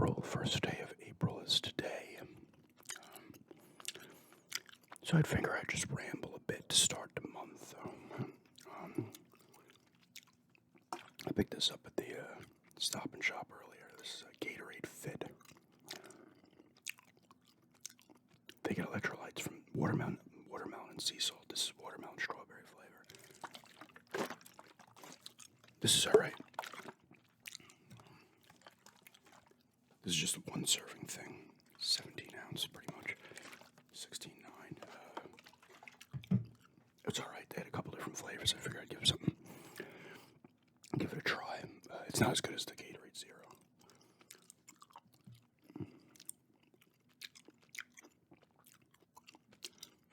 April. First day of April is today. So I'd figure I'd just ramble a bit to start the month. I picked this up at the Stop and Shop earlier. This is a Gatorade Fit. They get electrolytes from watermelon and sea salt. This is watermelon strawberry flavor. This is alright. This is just a one serving thing. 17 ounce, pretty much. 16.9. It's alright. They had a couple different flavors. I figured I'd give it a try. It's not as good as the Gatorade Zero.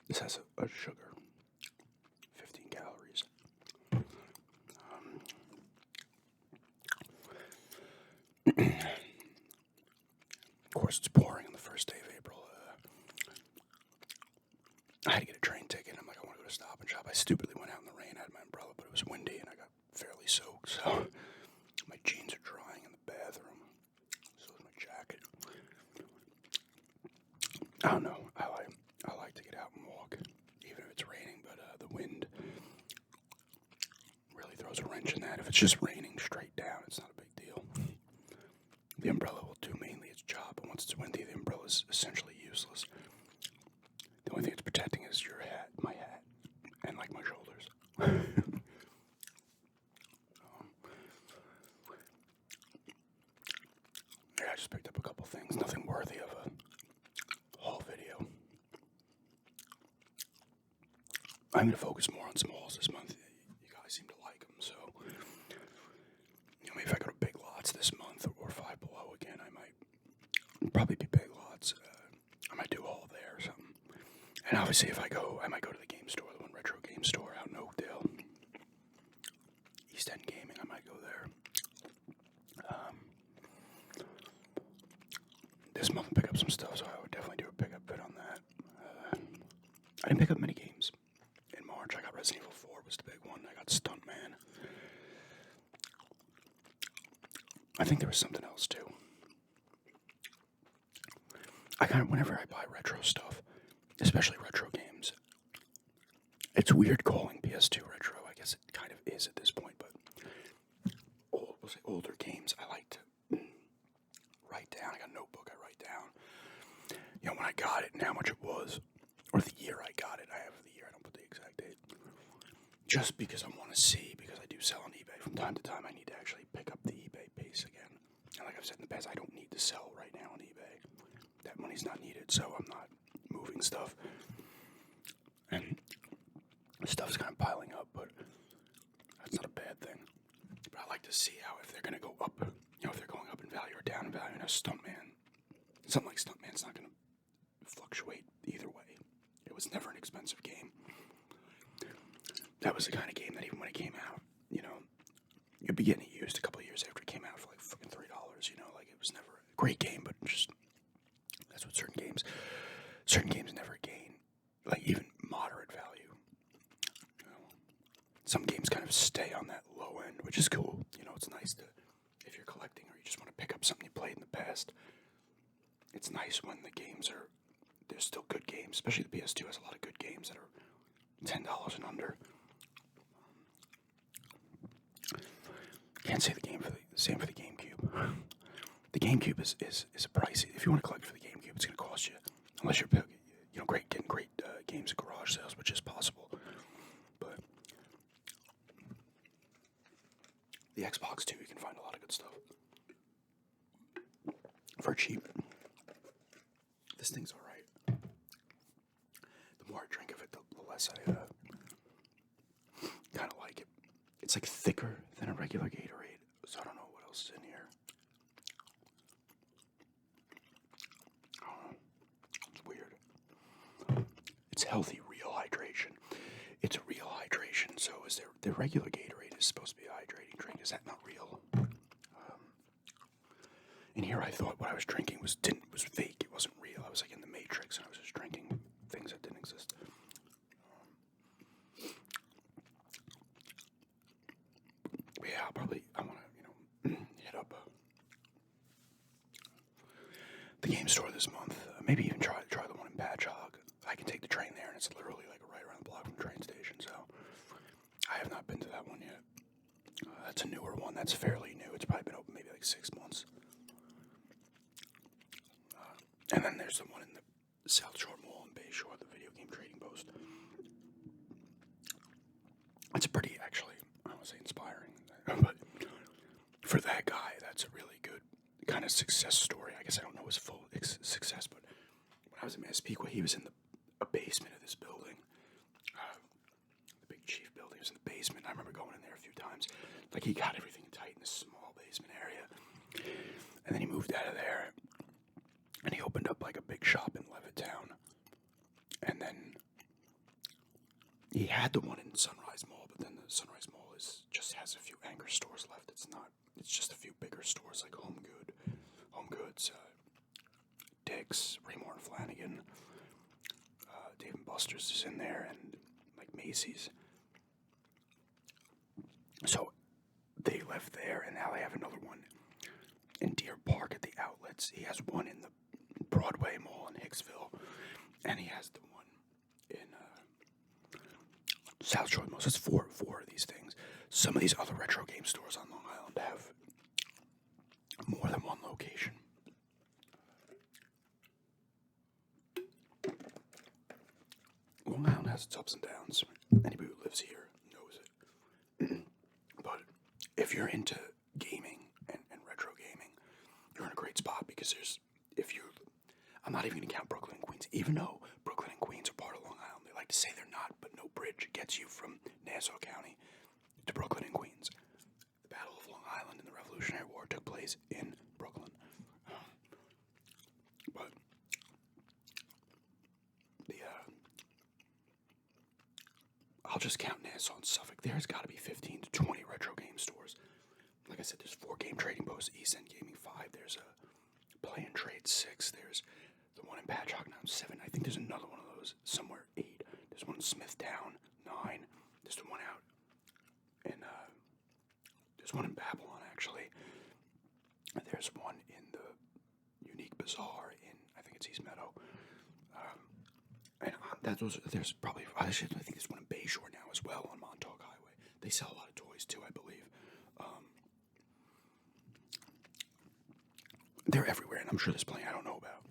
This has a sugar, 15 calories. Of course, it's pouring on the first day of April. I had to get a train ticket. I'm like, I want to go to Stop and Shop. I stupidly went out in the rain. I had my umbrella, but it was windy and I got fairly soaked. So my jeans are drying in the bathroom. So is my jacket. I don't know. I like to get out and walk, even if it's raining. But the wind really throws a wrench in that. If it's just raining straight down, it's not a big deal. The umbrella will do mainly its job, but once it's windy, the umbrella is essentially useless. The only thing it's protecting is your hat, my hat, and like my shoulders. Yeah, I just picked up a couple things, nothing worthy of a haul video. I'm going to focus more on some hauls this month. You guys seem to like them, so maybe if I go to Big Lots this month or Five Below again, I might probably be Big Lots. I might do a haul there or something. And obviously, if I go, I might go to the game store, the one retro game store out in Oakdale, East End Gaming. I might go there. This month, pick up some stuff, so I would definitely do a pickup bit on that. I didn't pick up many games in March. I got Resident Evil 4 was the big one. I got Stuntman. I think there was something else too. Whenever I buy retro stuff, especially retro games, it's weird calling PS2 retro. I guess it kind of is at this point, but we'll say older games, I like to write down. I got a notebook, I write down, when I got it and how much it was, or the year I got it. I have the year, I don't put the exact date. Just because I want to see, because I do sell on eBay from time to time, I need to actually pick up the eBay base again. And like I've said in the past, I don't need to sell right now on eBay. That money's not needed, so I'm not moving stuff. And stuff's kind of piling up, but that's not a bad thing. But I like to see how, if they're going to go up, if they're going up in value or down in value. And a Stuntman, something like Stuntman's not going to fluctuate either way. It was never an expensive game. That was the kind of game that even when it came out, you'd be getting it used a couple of years after it came out for like fucking $3, like it was never a great game, but just, that's what certain games never gain, like even moderate value. Some games kind of stay on that low end, which is cool. It's nice to, if you're collecting or you just want to pick up something you played in the past, it's nice when the games there's still good games, especially the PS2 has a lot of good games that are $10 and under. Can't say the same for the GameCube. The GameCube is a pricey. If you want to collect for the GameCube, it's going to cost you, unless you're getting great games at garage sales, which is possible. But the Xbox too, you can find a lot of good stuff for cheap. This thing's all right. The more I drink of it, the less I kind of like it. It's like thicker than a regular Gatorade, so I don't know what else is in here. I don't know. It's weird. It's healthy, real hydration. It's a real hydration, so is the regular Gatorade is supposed to be a hydrating drink. Is that not real? In here, I thought what I was drinking was fake. It wasn't real. I was like in the Matrix, and I was just drinking things that didn't exist. Yeah, I want to, hit up Maybe even try the one in Patchogue. I can take the train there, and it's literally like right around the block from the train station. So I have not been to that one yet. That's a newer one. That's fairly new. It's probably been open maybe like 6 months. And then there's the one in the South Shore Mall in Bayshore, the video game trading post. It's pretty, actually, I don't want to say inspiring, but for that guy, that's a really good kind of success story. I guess I don't know his full success, but when I was in Massapequa, he was in a basement of this building. The big chief building was in the basement. I remember going in there a few times. Like, he got everything tight in this small basement area. And then he moved out of there, and he opened up like a big shop in Levittown. And then he had the one in Sunrise Mall, but then the Sunrise Mall just has a few anchor stores left. It's just a few bigger stores like Home Goods, Dick's, Raymore and Flanagan, Dave and Buster's is in there, and like Macy's. So they left there, and now they have another one in Deer Park at the outlets. He has one in the Broadway Mall in Hicksville, and he has the one in South Shore Mall. So it's four of these things. Some of these other retro game stores on Long Island have more than one location. Long Island has its ups and downs. Anybody who lives here knows it. But if you're into gaming and retro gaming, you're in a great spot because I'm not even going to count Brooklyn and Queens, even though Brooklyn and Queens are part of Long Island. They like to say they're not, but no bridge gets you from Nassau County to Brooklyn and Queens. The Battle of Long Island in the Revolutionary War took place in Brooklyn. But I'll just count Nassau and Suffolk. There's got to be 15 to 20 retro game stores. Like I said, there's 4 game trading posts, East End Gaming 5, there's a Play and Trade 6, there's the one in Patchogue now 7, I think there's another one of those somewhere 8, there's one in Smithtown 9, there's the one out in, there's one in Babylon actually, there's one in the Unique Bazaar in, I think it's East Meadow, and there's probably, I think there's one in Bayshore now as well on Montauk Highway. They sell a lot of toys too, I believe. They're everywhere, and I'm sure there's plenty I don't know about.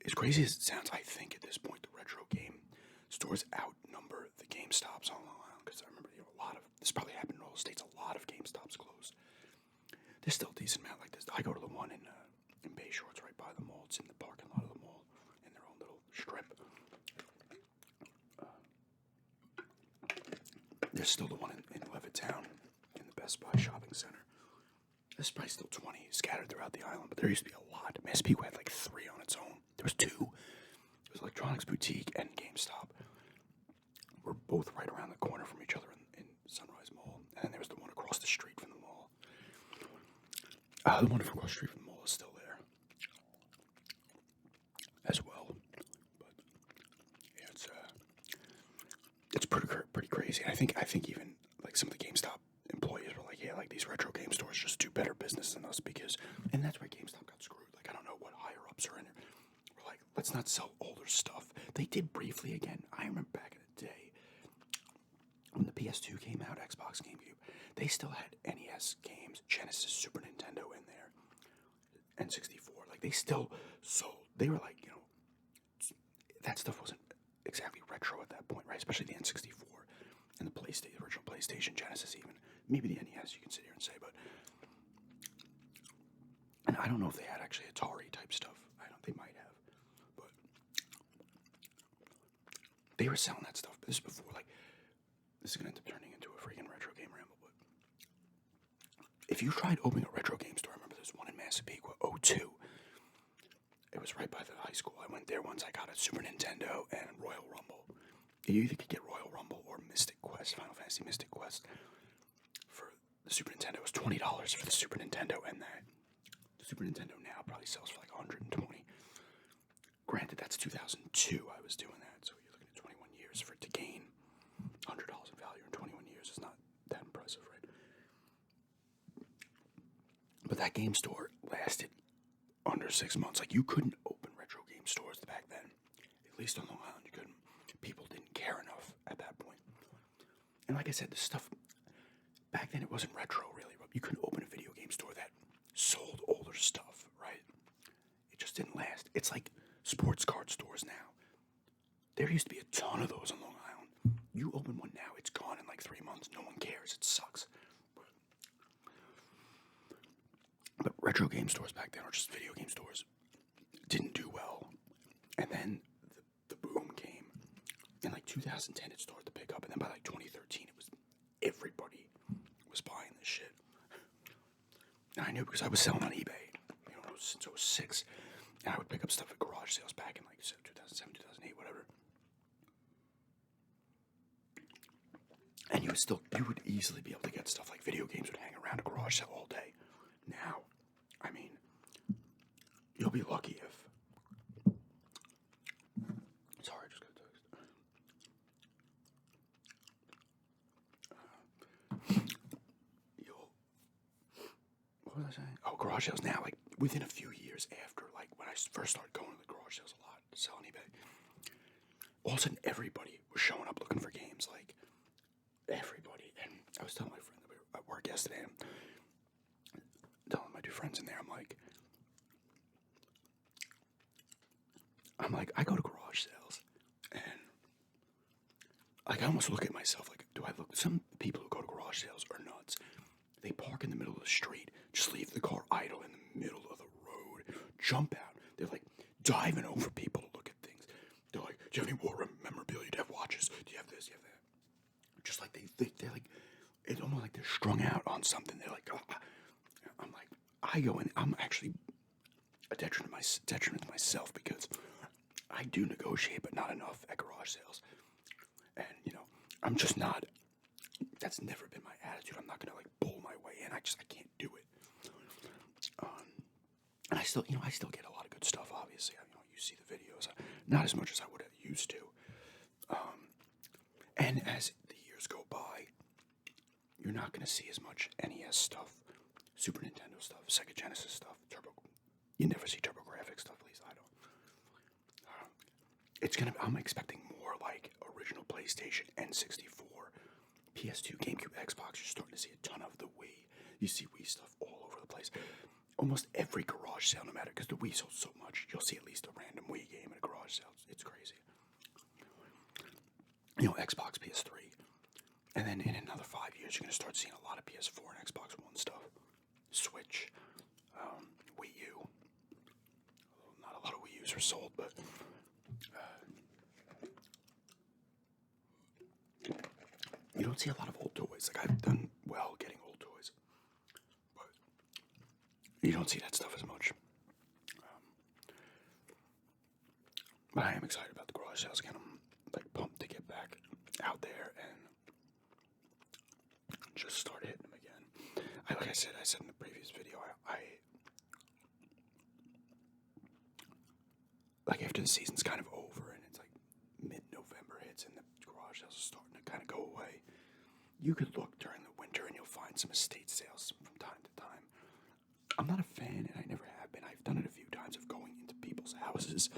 As crazy as it sounds, I think at this point the retro game stores outnumber the GameStops on Long Island, because I remember this probably happened in all the states, a lot of GameStops closed. There's still a decent amount like this. I go to the one in Bayshore, it's right by the mall, it's in the parking lot of the mall, in their own little strip. There's still the one in Levittown, in the Best Buy shopping center. There's probably still 20 scattered throughout the island, but there used to be a lot. Massapequa had like 3 on its own. There was 2. It was Electronics Boutique and GameStop. We're both right around the corner from each other in Sunrise Mall. And then there was the one across the street from the mall. The one across the street from the mall is still there as well. But yeah, it's pretty crazy. And I think even like some of the GameStop employees were like, yeah, like these retro game stores just do better business than us and that's where GameStop got screwed. Like, I don't know what higher ups are in it. We're like, let's not sell older stuff. They did briefly again. I remember back in the day when the PS2 came out, Xbox, GameCube, they still had NES games, Genesis, Super Nintendo in there, N64. Like, they still sold. They were like, that stuff wasn't exactly retro at that point, right? Especially the N64 and the original PlayStation, Genesis even. Maybe the NES you can sit here and say, but... And I don't know if they had actually Atari type stuff. They might have. But they were selling that stuff. But this is before, this is going to end up turning into a freaking retro game ramble. But if you tried opening a retro game store, I remember there's one in Massapequa, O2. It was right by the high school. I went there once. I got a Super Nintendo and Royal Rumble. You either could get Royal Rumble or Mystic Quest, Final Fantasy Mystic Quest. For the Super Nintendo, it was $20 for the Super Nintendo, and the Super Nintendo now probably sells for like $120. Granted, that's 2002 I was doing that, so you're looking at 21 years for it to gain $100 in value in 21 years is not that impressive, right? But that game store lasted under 6 months. Like, you couldn't open retro game stores back then. At least on Long Island, you couldn't. People didn't care enough at that point. And like I said, the stuff back then, it wasn't retro really, but you couldn't open a video game store that sold older stuff, right? It just didn't last. It's like sports card stores now. There used to be a ton of those on Long Island. You open one now, it's gone in like 3 months. No one cares. It sucks. But retro game stores back then, or just video game stores, didn't do well. And then the boom came. In like 2010, it started to pick up. And then by like 2013, it was everybody was buying this shit. And I knew because I was selling on eBay, since 06. And I would pick up stuff at garage sales back in like 2007, 2008, whatever. And you would easily be able to get stuff like video games would hang around a garage sale all day. Now, I mean, you'll be lucky if. Sorry, I just got a text. What was I saying? Oh, garage sales now, like within a few years after, like when I first started going to the garage sales a lot, selling eBay, all of a sudden everybody was showing up looking for games, like everybody. And I was telling my friend that we were at work yesterday, and telling my two friends in there, I'm like, I go to garage sales, and like I almost look at myself like, do I look? Some people who go to garage sales are nuts. They park in the middle of the street, just leave the car idle in the middle of the road, jump out. They're like diving over people to look at things. They're like, do you have any war memorabilia? Do you have watches? Do you have this? Do you have that? Just like they're like, it's almost like they're strung out on something. They're like, oh. I'm like, I go in, I'm actually a detriment to myself because I do negotiate, but not enough at garage sales. And, I'm just not, that's never been my attitude. I'm not going to like bull my way in. I can't do it. And I still get a lot of good stuff, obviously. You see the videos, not as much as I would have used to. And as the years go by, you're not going to see as much NES stuff, Super Nintendo stuff, Sega Genesis stuff, you never see TurboGrafx stuff, at least I don't. I'm expecting more like original PlayStation, N64, PS2, GameCube, Xbox. You're starting to see a ton of the Wii. You see Wii stuff all over the place. Almost every garage sale, no matter, because the Wii sold so much, you'll see at least a random Wii game at a garage sale. It's crazy. Xbox, PS3. And then in another 5 years, you're going to start seeing a lot of PS4 and Xbox One stuff. Switch, Wii U. Not a lot of Wii U's are sold, but you don't see a lot of old toys. Like, I've done well getting old toys, but you don't see that stuff as much. But I am excited about the garage sales again. I'm like pumped to get back out there and just start hitting them again. Like I said in the previous video, I like after the season's kind of over and it's like mid-November hits and the garage sales are starting to kind of go away, you could look during the winter and you'll find some estate sales from time to time. I'm not a fan, and I never have been. I've done it a few times of going into people's houses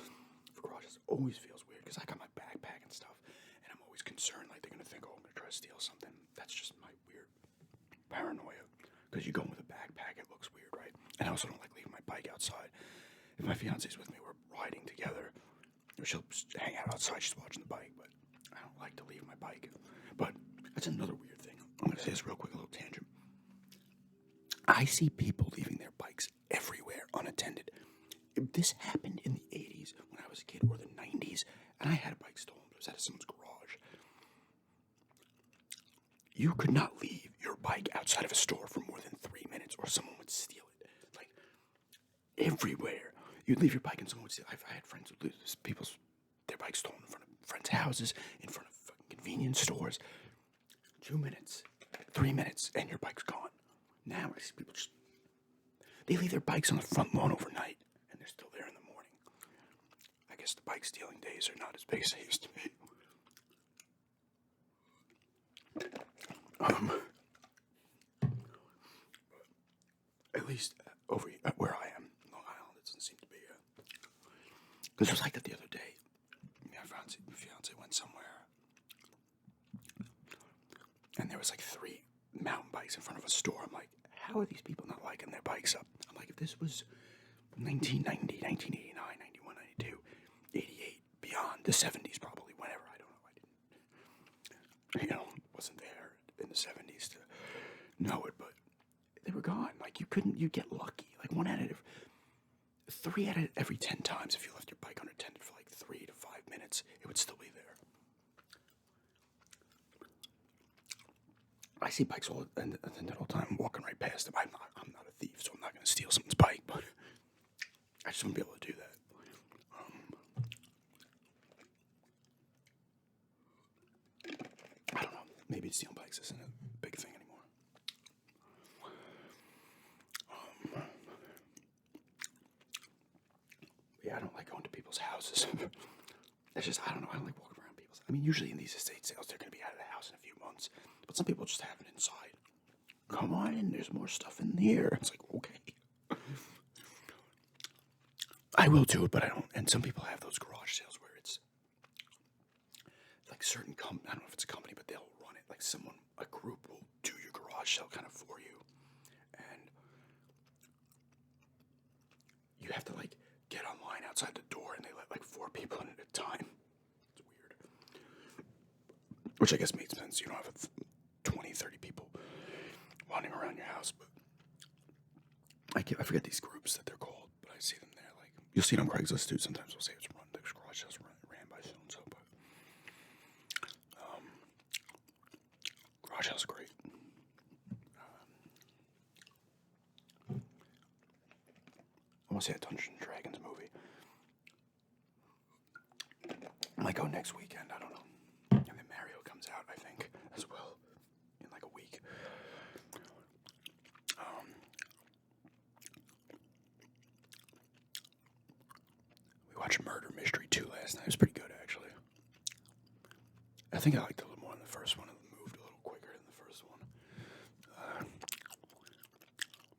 for garages. It always feels weird because I got my backpack and stuff, and I'm always concerned like they're gonna think, oh, I'm gonna try to steal something. That's just my weird paranoia. Because you go in with a backpack, it looks weird, right? And I also don't like leaving my bike outside. If my fiance's with me, we're riding together. She'll hang out outside, she's watching the bike, but I don't like to leave my bike. But that's another weird thing. I'm going to say this real quick, a little tangent. I see people leaving their bikes everywhere unattended. This happened in the 80s when I was a kid, or the 90s, and I had a bike stolen, but it was at someone's garage. You could not leave your bike outside of a store for more than 3 minutes, or someone would steal it. Like, everywhere. You'd leave your bike and someone would steal it. I had friends who lose their bikes stolen in front of friends' houses, in front of fucking convenience stores. 2 minutes, 3 minutes, and your bike's gone. Now I see people they leave their bikes on the front lawn overnight, and they're still there in the morning. I guess the bike stealing days are not as big as they used to be. At least over where I am, Long Island, it doesn't seem Because it was like that the other day. My fiance went somewhere, and there was like 3 mountain bikes in front of a store. I'm like, how are these people not liking their bikes up? I'm like, if this was 1990, 1989, 91, 92, 88, beyond the 70s probably, whenever, I don't know, I didn't, wasn't there in the 70s to know it, but they were gone. Like, you get lucky. Like, 3 out of every 10 times, if you left your bike unattended for like 3 to 5 minutes, it would still be there. I see bikes all the time, walking right past them. I'm not a thief, so I'm not going to steal someone's bike, but I just wouldn't be able to do that. I don't know. Maybe stealing bikes isn't a big thing anymore. Yeah, I don't like going to people's houses. It's just, I don't know. I don't like walking around people's. I mean, usually in these estate sales, they're going to be out of the house in a few months, but some people just have it inside. Come on in, there's more stuff in here. It's like, okay. I will do it, but I don't. And some people have those garage sales where it's like certain I don't know if it's a company, but they'll run it. Like a group will do your garage sale kind of for you. And you have to like get online outside the door and they let like 4 people in at a time. It's weird. Which I guess makes sense. You don't have 20, 30 people wandering around your house, but I forget these groups that they're called, but I see them there. Like, you'll see it on Craigslist too. Sometimes they'll say it's run, the garage sales ran by so and so, but garage sales are great. I want to see a Dungeons and Dragons movie. I might go next weekend. I don't know. And then Mario comes out, I think, as well, in like a week. We watched Murder Mystery 2 last night. It was pretty good, actually. I think I liked it a little more than the first one. It moved a little quicker than the first one.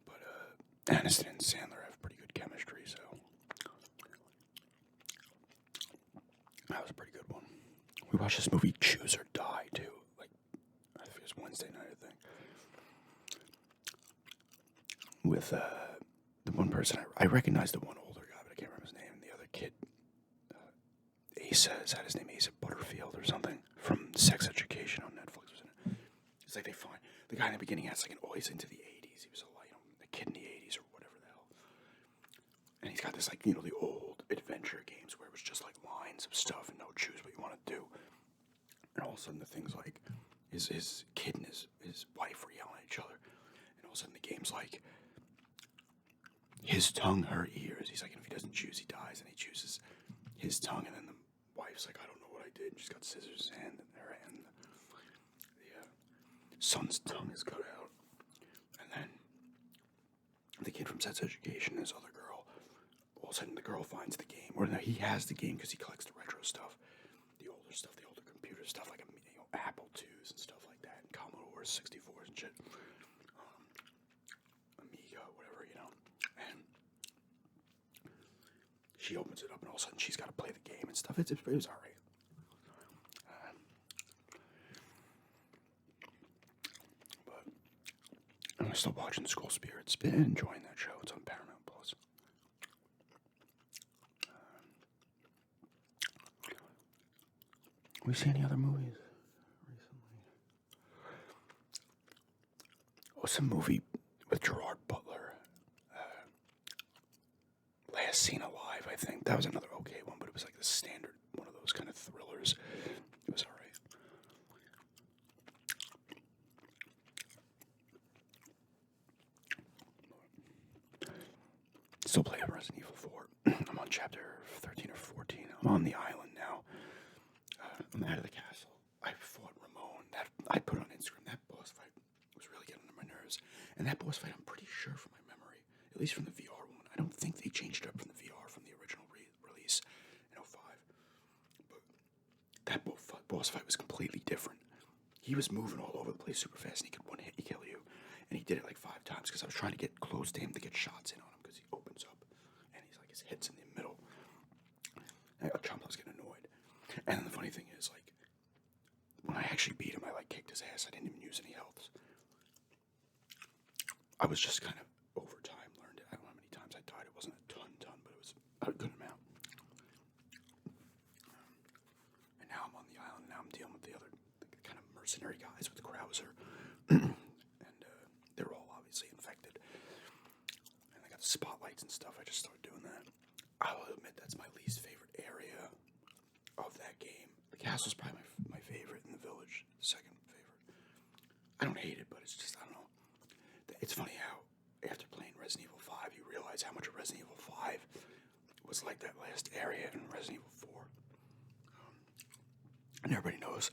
But Aniston and Sandler have pretty good chemistry, so that was a pretty good one. We watched this movie Choose or Die too. Like, I think it was Wednesday night, I think. With the one person I recognized, the one older guy, but I can't remember his name. The other kid, Asa, is that his name? Asa Butterfield or something from Sex Education on Netflix, wasn't it? It's like they find the guy in the beginning has like an always into the 80s. He was a kid in the 80s or whatever the hell. And he's got this like, the old adventure games where it was just like lines of stuff and no choose what you want to do. And all of a sudden the things like his kid and his wife were yelling at each other. And all of a sudden the game's like his tongue, her ears. He's like, and if he doesn't choose, he dies. And he chooses his tongue, and then the wife's like, I don't know what I did. And she's got scissors in her hand. The son's tongue is cut out. And then the kid from Sex Education, this other girl, all of a sudden the girl finds the game. Or no, he has the game because he collects the retro stuff. The older stuff, the older computer stuff, like Apple IIs and stuff like that, and Commodores, 64s and shit. Amiga, whatever, And she opens it up, and all of a sudden she's got to play the game and stuff. It was all right. But I'm still watching School Spirits. Been enjoying that show. It's on Paramount Plus. We see any other movies recently? Oh, some movie with Gerard Butler. Last Seen Alive, I think. That was another okay one, but it was like the standard one of those kind of thrillers. It was alright. Still playing Resident Evil 4. I'm on chapter 13 or 14. I'm on the island now. I'm out of the castle. I fought Ramon. I put on Instagram. That boss fight was really getting under my nerves. And that boss fight, I'm pretty sure from my memory, at least from the VR one, I don't think they changed it up from the VR from the original release in 05. But that boss fight was completely different. He was moving all over the place super fast, and he could one hit kill you. And he did it like 5 times because I was trying to get close to him to get shots in on him because he opens up and he's like his head's in the middle. chump, I was getting annoyed. And then the funny thing is, like, when I actually beat him, I like kicked his ass. I didn't even use any healths. I was just kind of over time learned it. I don't know how many times I died. It wasn't a ton, but it was a good amount. And now I'm on the island. And now I'm dealing with the other kind of mercenary guys with Krauser, and they're all obviously infected. And I got the spotlights and stuff. I just started doing that. I'll admit that's my least favorite area of that game. The castle's probably my favorite, and the village second favorite. I don't hate it, but it's just, I don't know. It's funny how after playing Resident Evil 5, you realize how much of Resident Evil 5 was like that last area in Resident Evil 4. And everybody knows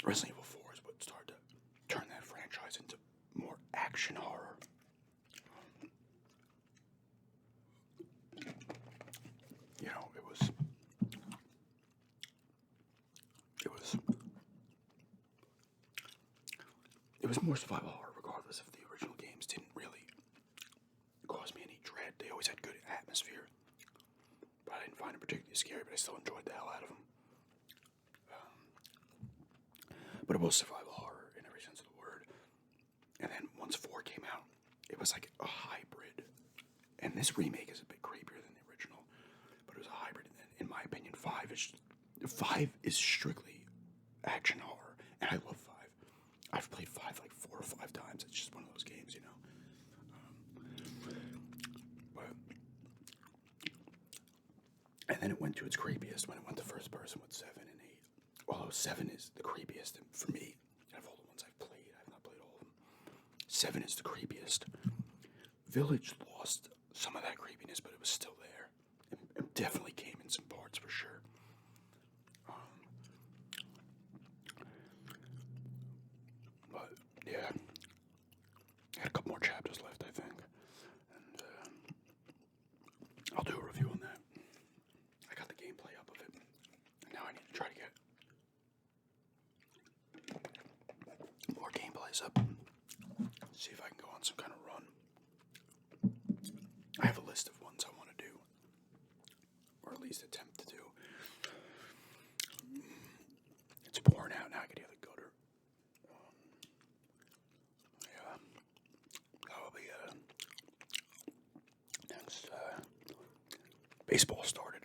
Resident Evil 4 is what started to turn that franchise into more action horror. You know, it was more survival horror, regardless if the original games didn't really cause me any dread. They always had good atmosphere, but I didn't find them particularly scary, but I still enjoyed the hell out of them. But it was survival horror in every sense of the word. And then once 4 came out, it was like a hybrid. And this remake is a bit creepier than the original, but it was a hybrid. And then, in my opinion, 5 is strictly action horror, and I love 5. I've played 5 like 4 or 5 times. It's just one of those games, you know. And then it went to its creepiest when it went to first person with 7 and 8. Although 7 is the creepiest for me. Out of all the ones I've played, I have not played all of them. 7 is the creepiest. Village lost some of that creepiness, but it was still there. It definitely came in some parts for sure. But yeah, I had a couple more chapters left, I think, and I'll do a review on that. I got the gameplay up of it, and now I need to try to get more gameplays up. See if I can go on some kind of run. I have a list of ones I want to do, or at least attempt to do. It's pouring out now. I could hear the gutter. Yeah, that'll be next. Baseball started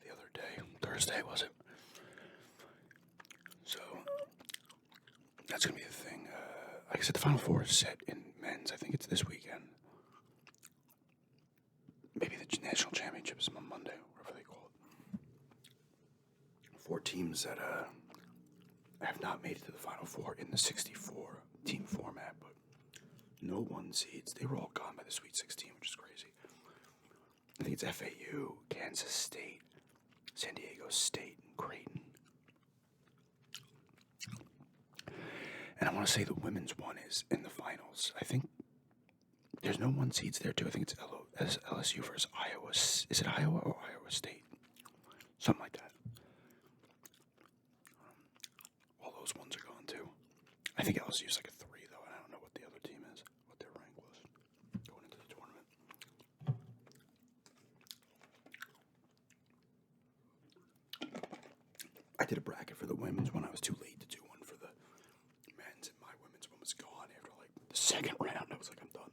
the other day. Thursday, was it? So that's gonna be the thing. Like I said, the Final Four is set in men's. I think it's this weekend. Maybe the national championship is on Monday, whatever they call it. 4 teams that have not made it to the Final Four in the 64 team format, but no 1 seeds. They were all gone by the Sweet 16, which is crazy. I think it's FAU, Kansas State, San Diego State, and Creighton. And I want to say the women's one is in the finals. I think there's no 1 seeds there too. I think it's LSU versus Iowa. Is it Iowa or Iowa State? Something like that. All those ones are gone too. I think LSU's like a 3 though, and I don't know what the other team is, what their rank was going into the tournament. I did a bracket for the women's one. I was too late to do one for the men's, and my women's one was gone after like the second round. I was like, I'm done.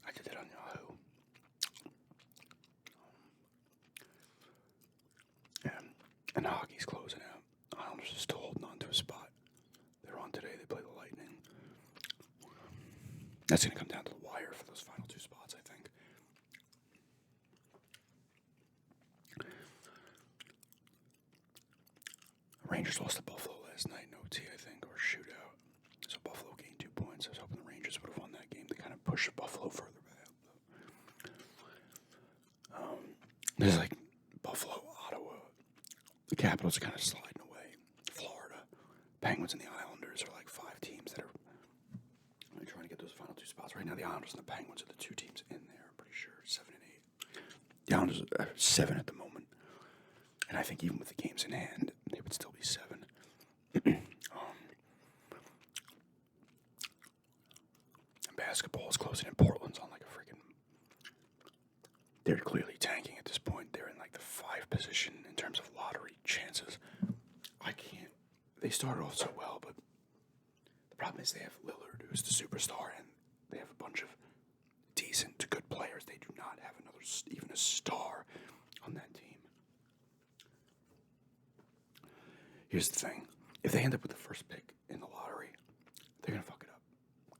I did it on Yahoo. And hockey's closing out. Islanders are still holding on to a spot. They're on today. They play the Lightning. That's going to come down to the wire for those final 2 spots, I think. Rangers lost to Buffalo last night in OT, I think, or shootout. So Buffalo gained 2 points. I was hoping the Rangers would have won that game to kind of push Buffalo further back. There's like Buffalo, Ottawa. The Capitals are kind of sliding away. Florida, Penguins, and the Islanders are like 5 teams that are trying to get those final 2 spots. Right now, the Islanders and the Penguins are the 2 teams in there, I'm pretty sure, 7 and 8. The Islanders are 7 at the moment. And I think even with the games in hand, they would still be 7. And basketball is closing in. Portland's on like a freaking they're clearly tanking at this point. They're in like the 5 position in terms of lottery chances. I can't. They started off so well, but the problem is they have Lillard, who's the superstar, and they have a bunch of decent to good players. They do not have even a star on that team. Here's the thing. If they end up with the first pick in the lottery, they're going to fuck it up.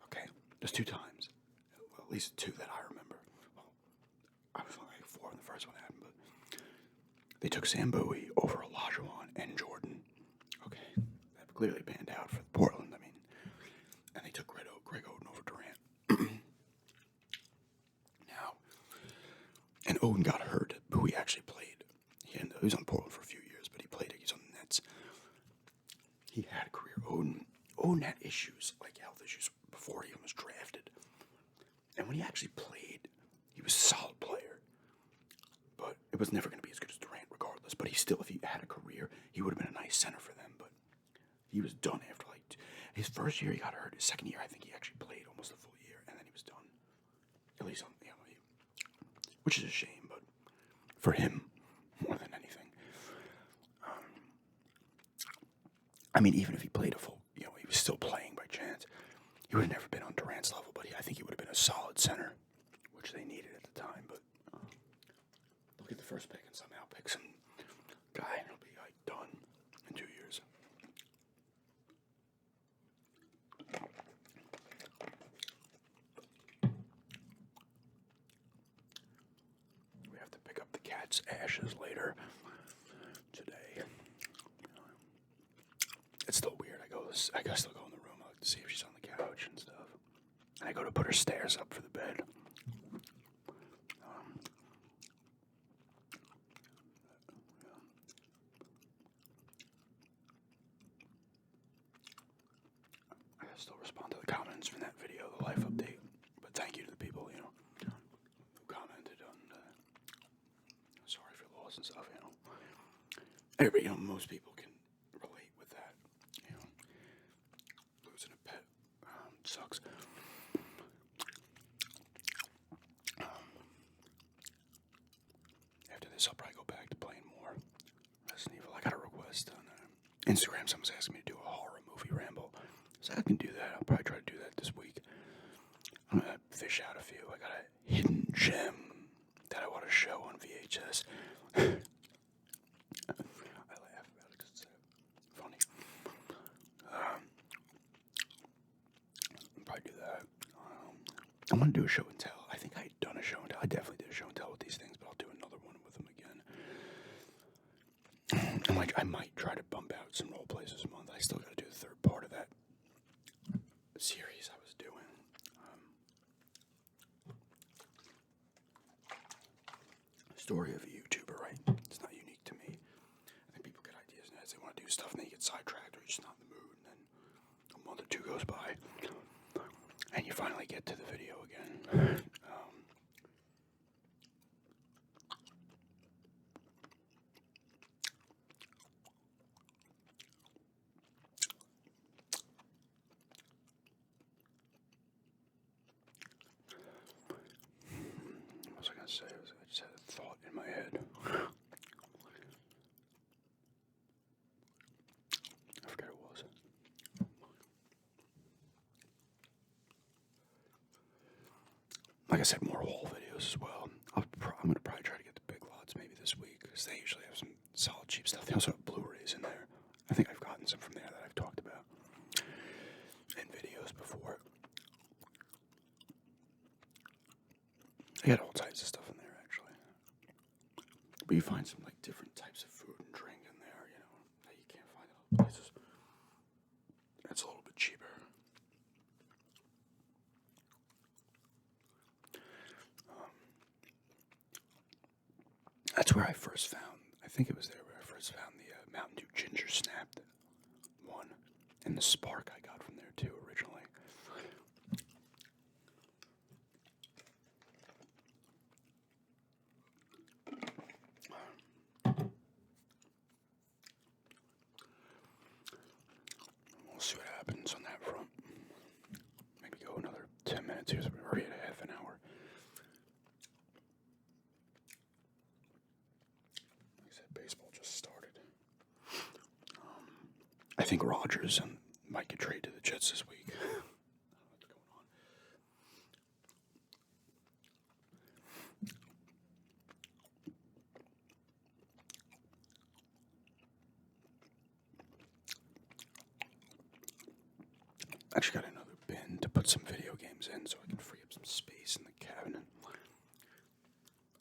Okay? There's 2 times. Well, at least 2 that I remember. Well, I was only like 4 when the first one happened, but they took Sam Bowie over Olajuwon and Jordan. Okay? That clearly panned out for Portland, I mean. And they took Greg Oden over Durant. Now, and Oden got hurt. Bowie actually played. He was on Portland for a few years, but he played. He's on the Nets. He had a career. Oden had issues, like health issues, before he even was drafted. And when he actually played, he was a solid player. But it was never going to be as good as Durant, regardless. But if he had a career, he would have been a nice center for them. But he was done after his first year. He got hurt. His second year, I think he actually played almost a full year, and then he was done. At least which is a shame, but for him more than anything. I mean, even if he played a full, he was still playing by chance. He would have never been on Durant's level, but I think he would have been a solid center, which they needed at the time. But they'll get the first pick and somehow pick some guy, and he'll be done in 2 years. We have to pick up the cat's ashes later today. It's still weird. I still go in the room. I like to see if she's on the couch and stuff. And I go to put her stairs up for the bed. I still respond to the comments from that video, the life update. But thank you to the people, who commented on sorry for your loss and stuff, Everybody, most people can relate with that, losing a pet sucks. After this, I'll probably go back to playing more Resident Evil. I got a request on Instagram. Someone's asking me to do a horror movie ramble. So I can do that. I'll probably try to do that this week. I'm going to fish out a few. I got a hidden gem that I want to show on VHS. I laugh about it because it's funny. I'll probably do that. I'm going to do a show and tell. I think I had done a show and tell. I definitely did a show and tell with these things, but I'll do another one with them again. I might try to bump out some role plays this month. I still got to do the 3rd part of that series I was doing. Story of a YouTuber, right? It's not unique to me. I think people get ideas and as they want to do stuff and then you get sidetracked or you're just not in the mood, and then a month or 2 goes by and you finally get to the video again. What was I going to say? I just had a thought in my head. I forget what it was. Like I said, more haul videos as well. I'm going to probably try to get the big lots maybe this week, because they usually have some solid cheap stuff. They also have Blu-rays in there. I think I've gotten some from there that I've talked about in videos before. They got all types of stuff in there, actually. But you find some different types of food and drink in there, that you can't find in other places. That's a little bit cheaper. That's where I first found, I think it was there where I first found the Mountain Dew Ginger Snapped one. And the Spark I got from there too, originally. We'll see what happens on that front. Maybe go another 10 minutes here, so we're already at a half an hour. I think Rodgers might get traded to the Jets this week. I don't know what's going on. I actually got another bin to put some video games in so I can free up some space in the cabinet.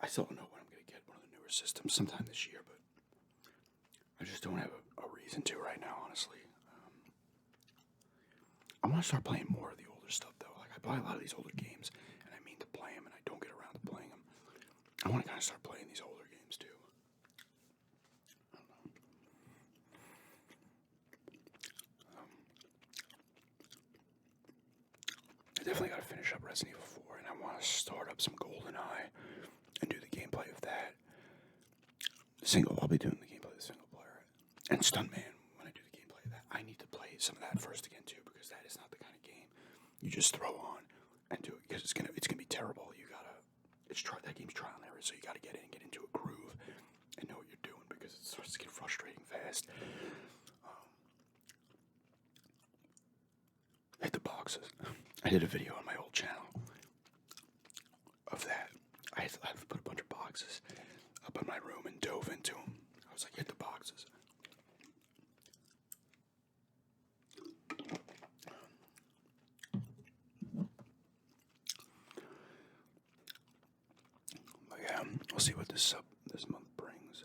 I still don't know when I'm going to get one of the newer systems sometime this year, but I just don't have a reason to right now, honestly. I want to start playing more of the older stuff, though. Like, I buy a lot of these older games, and I mean to play them, and I don't get around to playing them. I want to kind of start playing these older games, too. I don't know. I definitely got to finish up Resident Evil 4, and I want to start up some GoldenEye and do the gameplay of that. I'll be doing the gameplay of the single player. And Stuntman, when I do the gameplay of that, I need to play some of that first again, too, because that is not the kind of game you just throw on and do it, because it's gonna be terrible. That game's trial and error, so you gotta get in and get into a groove and know what you're doing, because it starts to get frustrating fast. Hit the boxes. I did a video on my old channel of that. I put a bunch of boxes up in my room and dove into them. I was like, hit the boxes. But yeah, we'll see what this month brings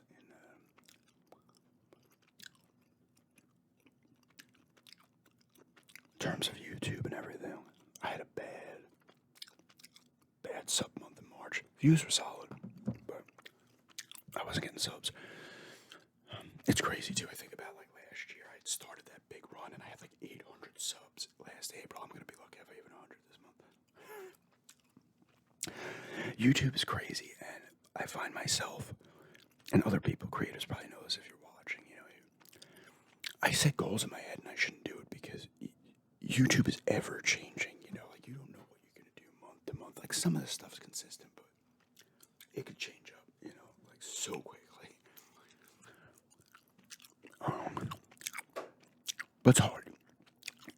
in terms of YouTube and everything. I had a bad sub month in March. Views were solid, but I wasn't getting subs. It's crazy too. I think about like last year. I had started that big run and I had like 800 subs last April. I'm gonna be lucky if I even 100 this month. YouTube is crazy, and I find myself, and other people, creators probably know this if you're watching. I set goals in my head and I shouldn't do it because YouTube is ever changing. Like you don't know what you're gonna do month to month. Like some of the stuff's consistent, but it could change up. Like so quickly. But it's hard.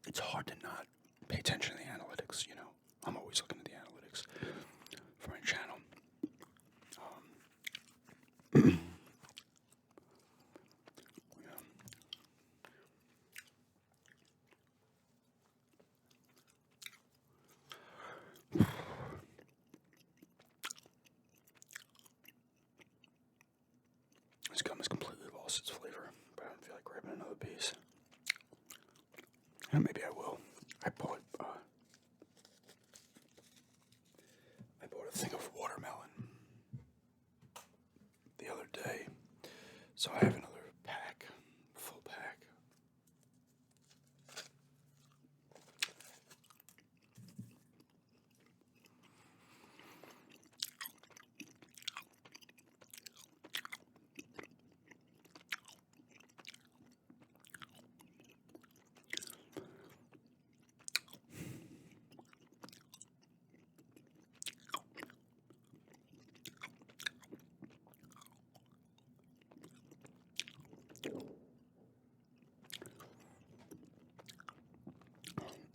It's hard to not pay attention to the analytics, I'm always looking at the analytics for my channel. This gum has completely lost its flavor, but I don't feel like grabbing another piece. And maybe I will. I bought a thing of watermelon the other day, so I have another full pack.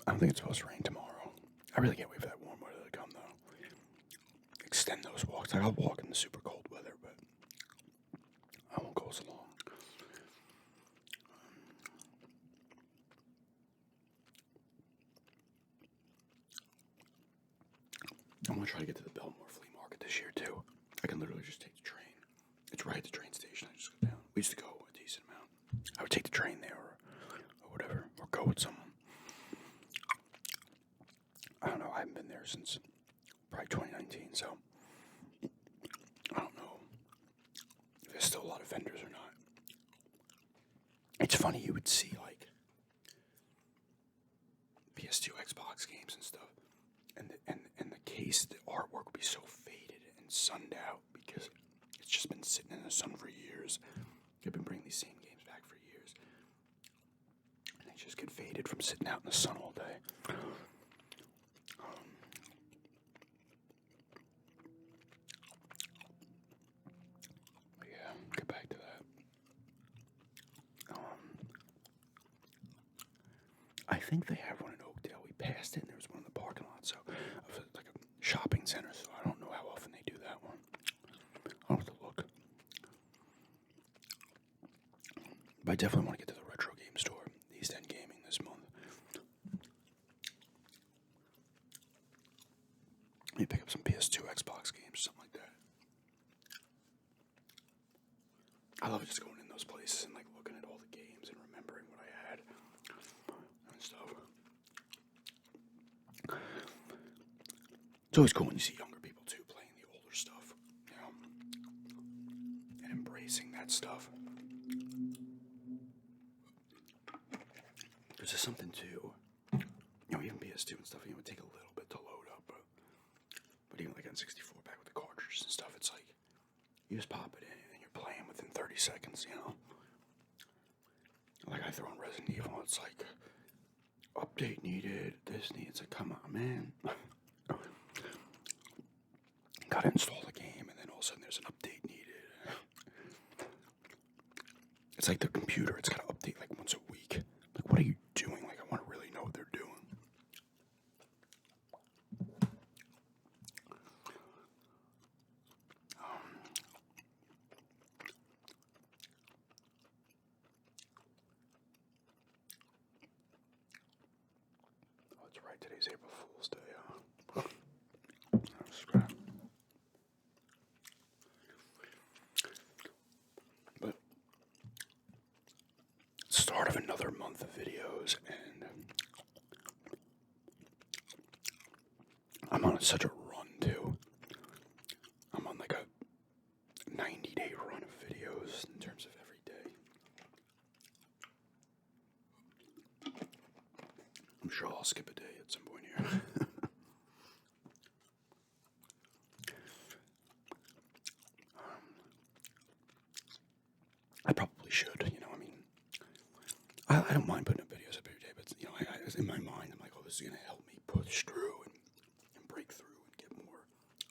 I don't think it's supposed to rain tomorrow. I really can't wait for that warm weather to come, though. Extend those walks. Like, I'll walk in the super cold weather, but I won't go as long. I'm going to try to get to the Belmore Flea Market this year, too. I can literally just take the train. It's right at the train station. I just go down. We used to go a decent amount. I would take the train there or whatever, or go with someone. I don't know. I haven't been there since probably 2019, so I don't know if there's still a lot of vendors or not. It's funny, you would see like PS2, Xbox games and stuff, and the case, the artwork would be so faded and sunned out because it's just been sitting in the sun for years. They've been bringing these same games back for years, and they just get faded from sitting out in the sun all day. Get back to that. think they have one in Oakdale. We passed it, and there was one in the parking lot, so of like a shopping center. So I don't know how often they do that one. I'll have to look. But I definitely want to get to the retro game store, East End Gaming, this month. Maybe pick up some PS2, Xbox games, something like that. I love just going in those places and like looking at all the games and remembering what I had and stuff. It's always cool when you see younger people too playing the older stuff, you know, and embracing that stuff. There's just something too, you know, even PS2 and stuff, it would take a little bit to load up, but even like on 64 back with the cartridges and stuff, it's like you just pop it in and you're playing within 30 seconds, you know. Like I throw in Resident Evil, it's like update needed, this needs, like come on, man. Gotta install the game, and then all of a sudden there's an update needed. It's like the computer, it's gotta update like once a week. Like, what are you doing? Like, I want to really know what they're doing. Oh, that's right, today's April Fool's Day, But start of another month of videos, and I'm on such a run too. I'm on like a 90-day run of videos in terms of every day. I'm sure I'll skip a day at some point here. I probably should, you know, I mean, I don't mind putting up videos every day, but, you know, I in my mind, I'm like, oh, this is going to help me push through and break through and get more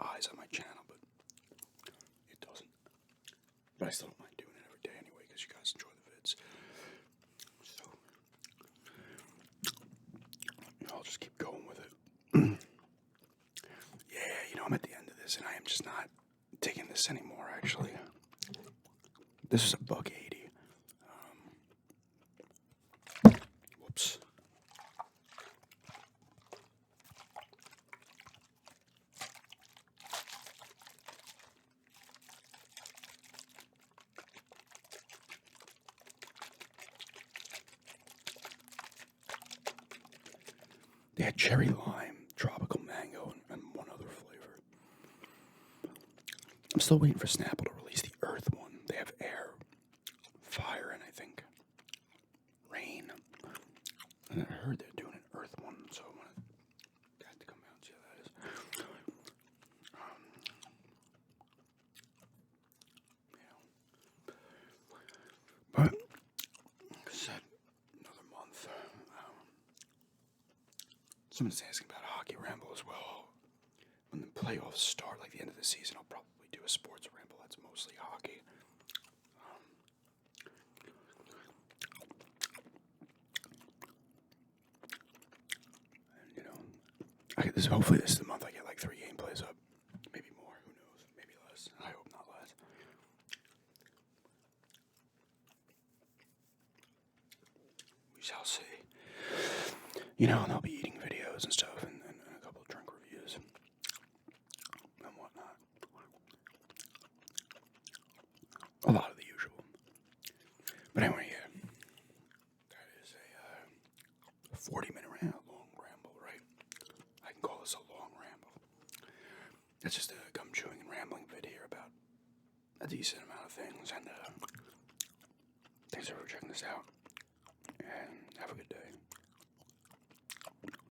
eyes on my channel, but it doesn't. But I still don't mind doing it every day anyway, because you guys enjoy the vids. So, you know, I'll just keep going with it. Yeah, you know, I'm at the end of this, and I am just not taking this anymore, actually. This is a $1.80. Whoops. They had cherry lime, tropical mango, and one other flavor. I'm still waiting for Snapple to release the Earth one. They have air, fire, and I think rain. And I heard they're doing an Earth one, so I want that to come out and see how that is. But, like I said, another month. Someone's asking about Hockey Ramble as well. When the playoffs start, like the end of the season, I'll probably do a sports ramble that's mostly hockey. And, you know, hopefully this is the month I get like 3 gameplays up. Maybe more, who knows? Maybe less. I hope not less. We shall see. You know, and I'll be eating videos and stuff, and a couple of drink reviews and whatnot. A lot of the usual. But anyway, yeah. That is a 40-minute long ramble, right? I can call this a long ramble. It's just a gum chewing and rambling vid here about a decent amount of things, and thanks for checking this out, and have a good